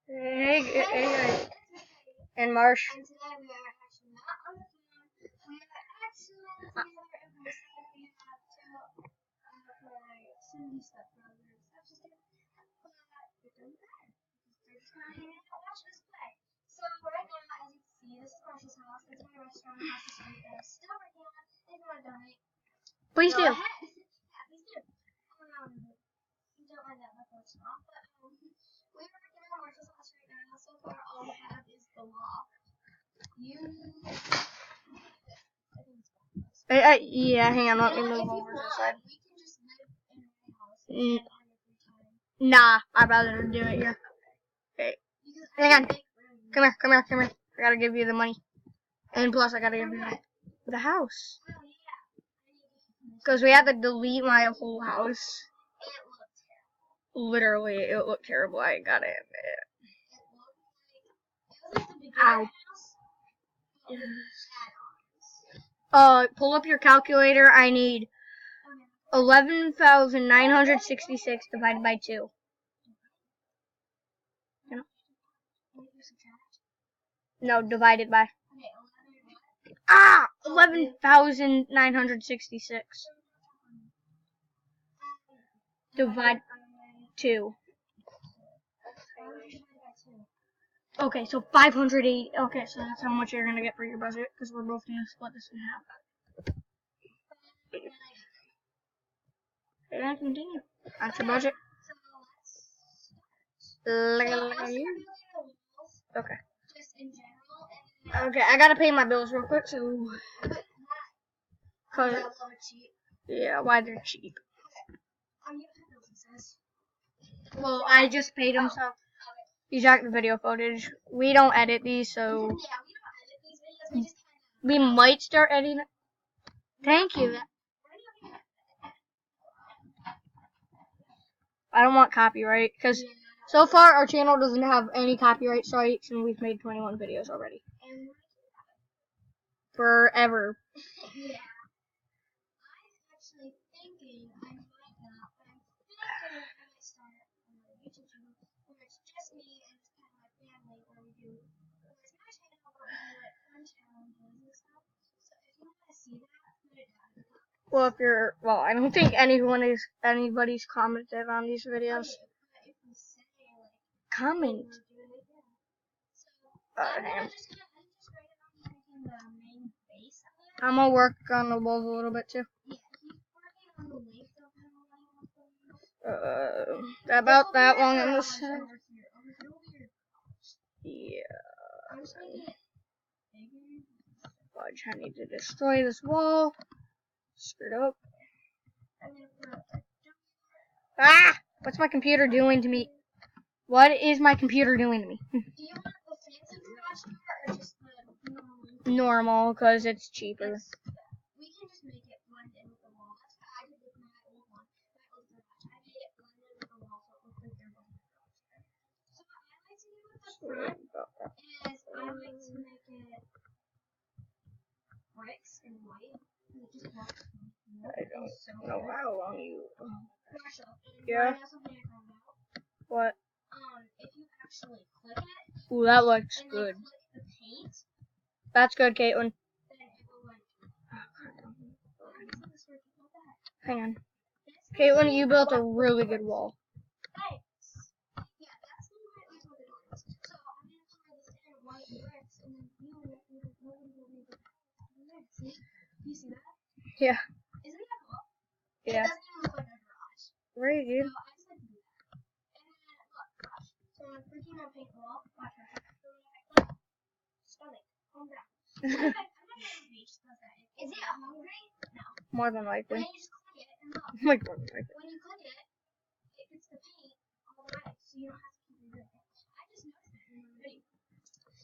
Hey guys, and Marsh. And today we are actually not on the phone. We are actually together and we're saying we have two of my Cindy stepbrothers. I'm just kidding. But it doesn't matter. They're just gonna hang out and watch us play. So right now, as you can see, this is Marshall's house. It's my restaurant across the street that I'm still working on. If you want to donate, Please go do. ahead. Yeah, please do. You don't mind that much it's not, but we're working on Marshall's house right now. So far, all we have is the loft. Yeah, hang on, let me move over to the side. We can just live in my house on your free time. Nah, I'd rather do it here. Okay, hang on. Come here. I gotta give you the money. And plus, I gotta give you the house. Because we had to delete my whole house. Literally, it looked terrible. I gotta admit. Ow. Pull up your calculator. I need 11,966 divided by 2. No, divided by. 11,966. Divide 2. Okay, so 580. Okay, so that's how much you're gonna get for your budget, because we're both gonna split this in half. And continue. That's your budget. Okay. Okay, I gotta pay my bills real quick, so. Yeah, why they're cheap. Well, I just paid them, so. These aren't the video footage. We don't edit these, so. We might start editing it. Thank you. I don't want copyright, because so far our channel doesn't have any copyright strikes, and we've made 21 videos already. Forever. Yeah. I'm actually thinking I might not, but I'm thinking I might start a YouTube channel where it's just me and it's kind of my family where we do, it's my channel where we do like fun challenges and stuff. So if you want to see that, put it down. Well, I don't think anybody's commented on these videos. If you say, like, Comment. I'm gonna work on the walls a little bit too. About that long in this. Yeah. Fudge, I need to destroy this wall. Screwed up. Ah! What's my computer doing to me? What is my computer doing to me? Do you want the fancy garage door or just the normal? Because it's cheaper. We can just make it blend in with the wall. That's what I did with my old one. My old garage. I made it blend in with the wall so it looked like there wasn't a garage there. So what I like to do with the front is I like to make it bricks and white. And it just looks I don't know how long you. Marshall, Yeah. What? If you actually click it. Ooh, that looks and good. Then click the paint. That's good, Caitlin. Then it will like. Hang on. Caitlin, you built a really good wall. Thanks. Yeah, that's the way I told the doors. So I'm gonna color this in white bricks, and then nobody will make it. See? Do you see that? Yeah. Isn't that cool? Yeah. It doesn't even look like a garage. Right, dude. So I just like to do that. And then look, gosh. So I'm freaking out paint the wall. Watch her. Stomach. Calm down. I'm not gonna reach does that. Is it hungry? No. More than likely. And then you just click it and look. Like more than likely. When you click it, it gets the paint all the way, so you don't have to keep redoing it. I just noticed that in the video.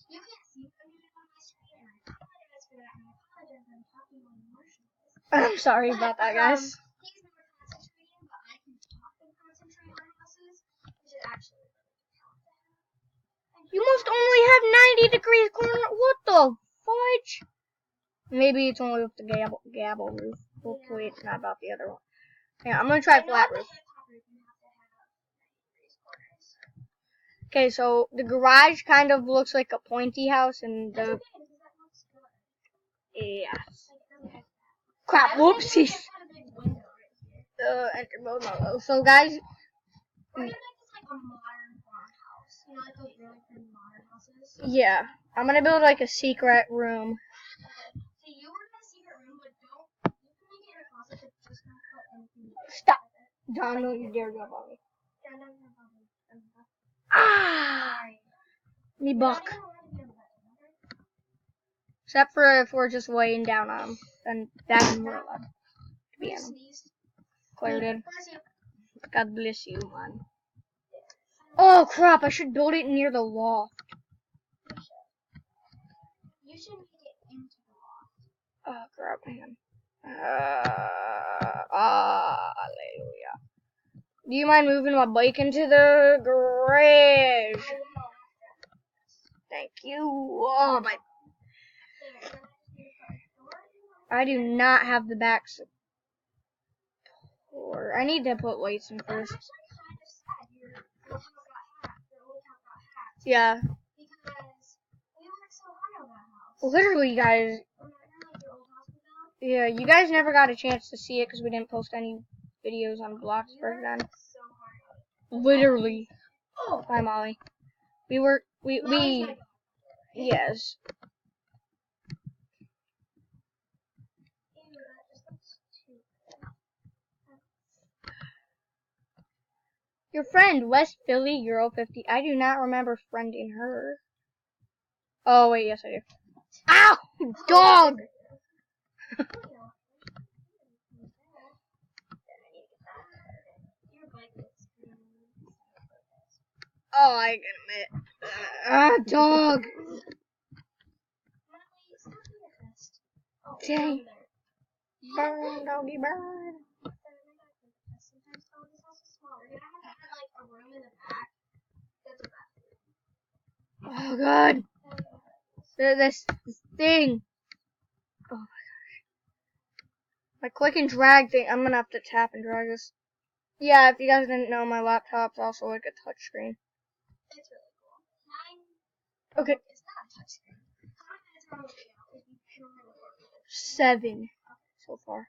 You can't see what I'm doing on my screen, and I apologize for that, and I apologize I'm talking on emotional. I'm sorry about that, guys. He's never concentrating, but I can talk and concentrate on houses, which is actually really talented. You must only have 90 degrees corner. What the fudge? Maybe it's only with the gable roof. Hopefully it's not about the other one. Yeah, I'm gonna try flat roof. Okay, so the garage kind of looks like a pointy house, and the yeah. Crap! Whoopsies. Enter mode. No. So guys, We're gonna make this like a modern farmhouse. You know, like those really pretty modern houses. yeah, I'm gonna build like a secret room. See, you work in a secret room, but don't. You can make it in a closet, but just don't put anything. Stop, John! Don't you dare jump on me. Ah, me buck. Except for if we're just weighing down on him, then that's more allowed to be on him. Claire did. God bless you, man. Oh crap! I should build it near the loft. You should make it into the loft. Oh crap, man. Hallelujah. Do you mind moving my bike into the garage? Thank you. Oh my. I do not have the back support. I need to put lights in first. Yeah. Because we worked so hard on that house. Literally, guys. Yeah, you guys never got a chance to see it because we didn't post any videos on Bloxburg then. Literally. Hi, Molly. Yes. Your friend, West Philly Euro 50. I do not remember friending her. Oh, wait, yes, I do. Ow! Dog! Oh, I can admit. Dog! Dang. Burn, doggy, burn. Oh, God. This thing. Oh, my gosh. My click and drag thing. I'm gonna have to tap and drag this. Yeah, if you guys didn't know, my laptop's also like a touchscreen. It's really cool. Okay. It's not a touchscreen. How many minutes are we on? 7 so far.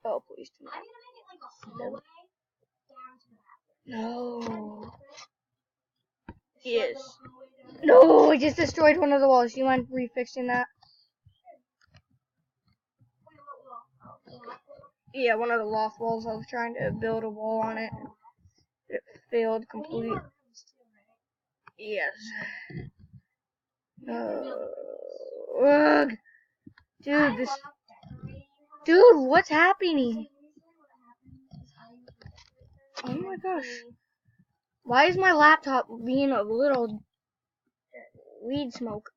Oh, please do I'm not. gonna make it like a hallway down to the bathroom. No. Yes. No, I just destroyed one of the walls. Do you mind refixing that? Yeah, one of the loft walls. I was trying to build a wall on it. It failed completely. Yes. Ugh. Dude, this. Dude, what's happening? Oh my gosh. Why is my laptop being a little weed smoke?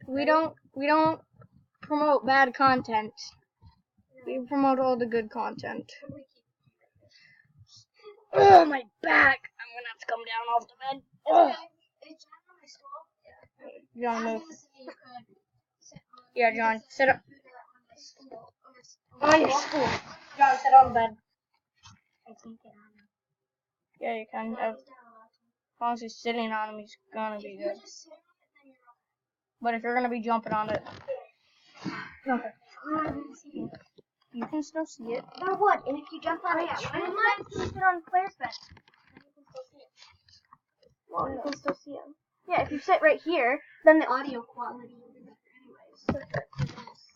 We don't promote bad content. We promote all the good content. Oh, my back! I'm gonna have to come down off the bed. Oh. John, move. Yeah, John, sit up. On your stool. John, sit on the bed. Yeah, you can. As long as he's sitting on him, he's gonna be good. But if you're gonna be jumping on it, okay. You can still see it. Now what? And if you jump on it, why did I sit on Claire's bed? Well, you can still see him. Yeah, if you sit right here, then the Audio quality will be better anyways.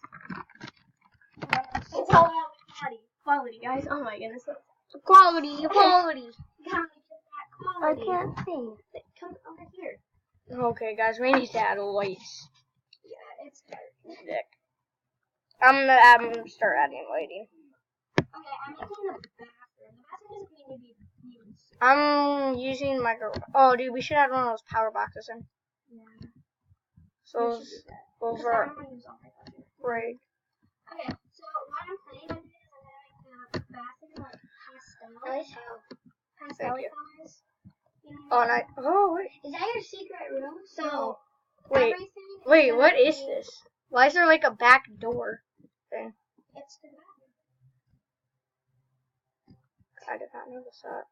It's all about quality, guys. Oh my goodness. quality. You gotta get that I quality. can't see. Come over here. Okay, guys, we need to add lights. Yeah, it's dark. Sick. I'm gonna start adding lighting. Okay, I'm making the bathroom. The bathroom isn't going to be even. I'm using Oh, dude, we should add one of those power boxes in. Yeah. So those are great. Okay, so what I'm planning on doing is I'm gonna make the bathroom like pastel. Pastel colors. You know, Oh, nice. Oh, wait. is that your secret room? So Wait, what is this? Why is there like a back door thing? It's the not notice that.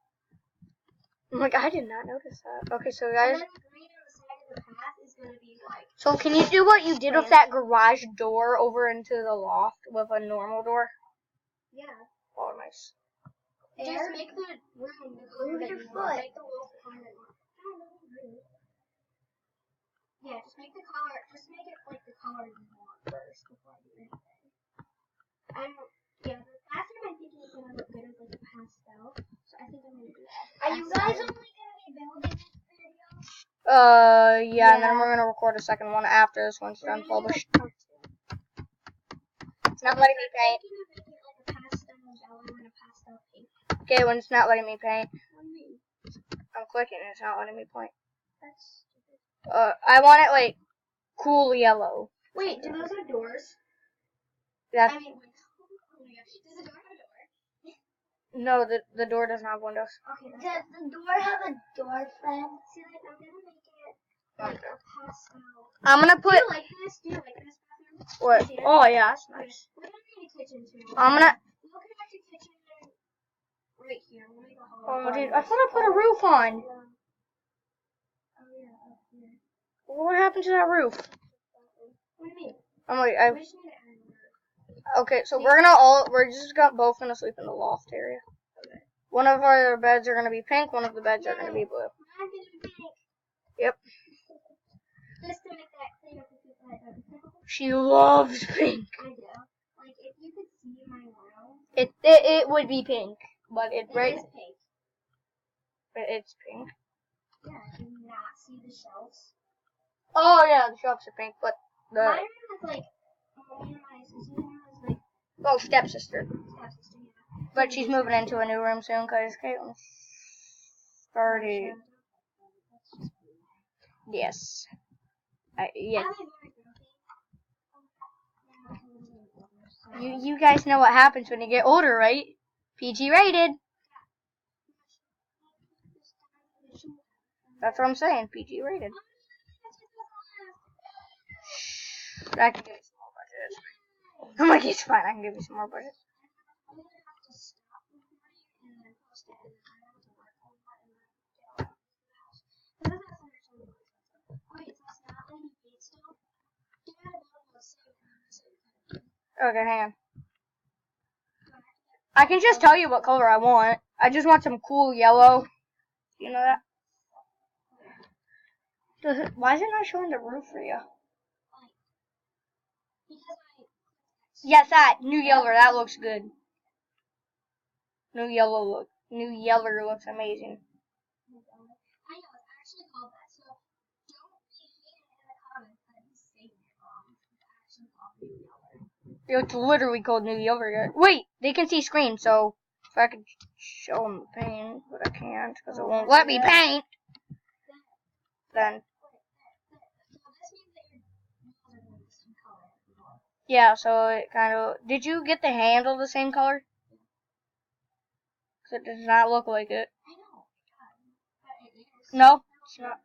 I'm like, I did not notice that. Okay, so And guys. then the green on the side of the path is going to be like. So can you do what you did with that garage door over into the loft with a normal door? Yeah. Oh, nice. Just make the room the color that you want. Make the walls the color that you want. Yeah, just make the color. Just make it like the color you want first before I do anything. Yeah, the bathroom I think is gonna look good as like a pastel. So I think I'm gonna do that. Are you guys only gonna be building this video? Yeah, and then we're gonna record a second one after this one's done published. It's not letting me paint. I'm gonna make it like a pastel yellow and a pastel pink. Okay, when it's not letting me paint, What do you mean? I'm clicking and it's not letting me paint. That's stupid. I want it like cool yellow. Wait, do those have doors? That's, I mean, like, oh my gosh, does the door have a door? no, the door doesn't have windows. Okay, does the door have a door frame? See, like, I'm gonna make it like a pastel. I'm gonna put. Do you like this? Do you like this bathroom? What? See it? Oh yeah, that's nice. We're gonna need a kitchen too. I'm gonna. We'll connect the kitchen right here. We'll make a hall. Oh, dude, I thought I put a roof on. Oh yeah, up here. What happened to that roof? What do you mean? I'm like, We just need to add a roof. okay, so we're just both gonna sleep in the loft area. Okay. One of our beds are gonna be pink, one of the beds are gonna be blue. Mine's gonna be pink. Yep. Just to make that clear for people that don't know. She loves pink. I do. Like, if you could see my room, It would be pink, but it right. is pink. But it's pink. Yeah, can you not see the shelves? Oh yeah, the shelves are pink, but My the room is like, me and my sister's room is like stepsister. stepsister, yeah. But she's moving into a new room soon because Caitlin started. Yes. Yeah. You guys know what happens when you get older, right? PG rated. That's what I'm saying. PG rated. I can give you some more budget. I'm like, it's fine. I can give you some more budget. Okay, hang on. I can just tell you what color I want. I just want some cool yellow. You know that? Why is it not showing the roof for you? Yes, that new yellow. That looks good. New yellow looks amazing. I know, it's actually called that, so don't be hating in the comments that he's saying it wrong. It's actually called New Yeller. It's literally called New Yeller. Wait, they can see screen, so if I could show them the paint, but I can't because it won't let me paint. Then. Yeah, so it kind of. Did you get the handle the same color? Because it does not look like it. I know, but it is. No, it's not.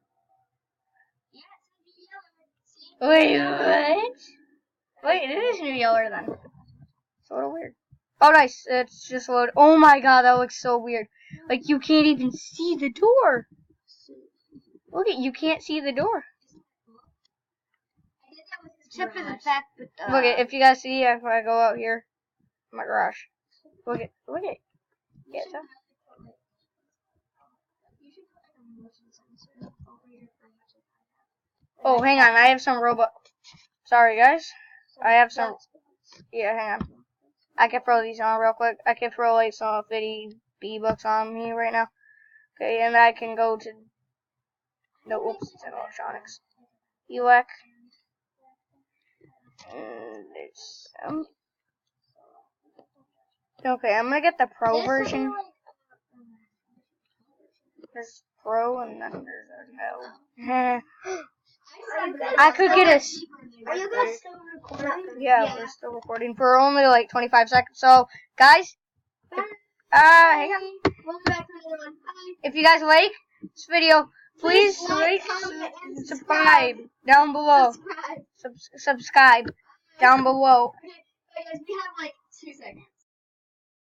Yeah, it's New Yeller. Wait, what? Wait, it is New Yeller then. Sort of weird. Oh, nice. It's just loaded. Oh my god, that looks so weird. Like, you can't even see the door. Look at, you can't see the door. Except for the fact that Look at, if you guys see, if I go out here, my garage. Look at. Yeah, so. Oh, hang on, I have some robot. Sorry, guys. I have some. Yeah, hang on. I can throw these on real quick. I can throw like some 50 B-bucks on me right now. Okay, and I can go to. No, oops, it's in electronics. UX. Okay, I'm gonna get the pro version. There's pro and then there's no. I could get a. Are you guys still recording? Yeah, we're still recording for only like 25 seconds. So, guys, hang on. We'll be back for another one. Bye. If you guys like this video, please like, comment, and subscribe down below. Subscribe. Subscribe down below. Okay, guys, we have like 2 seconds.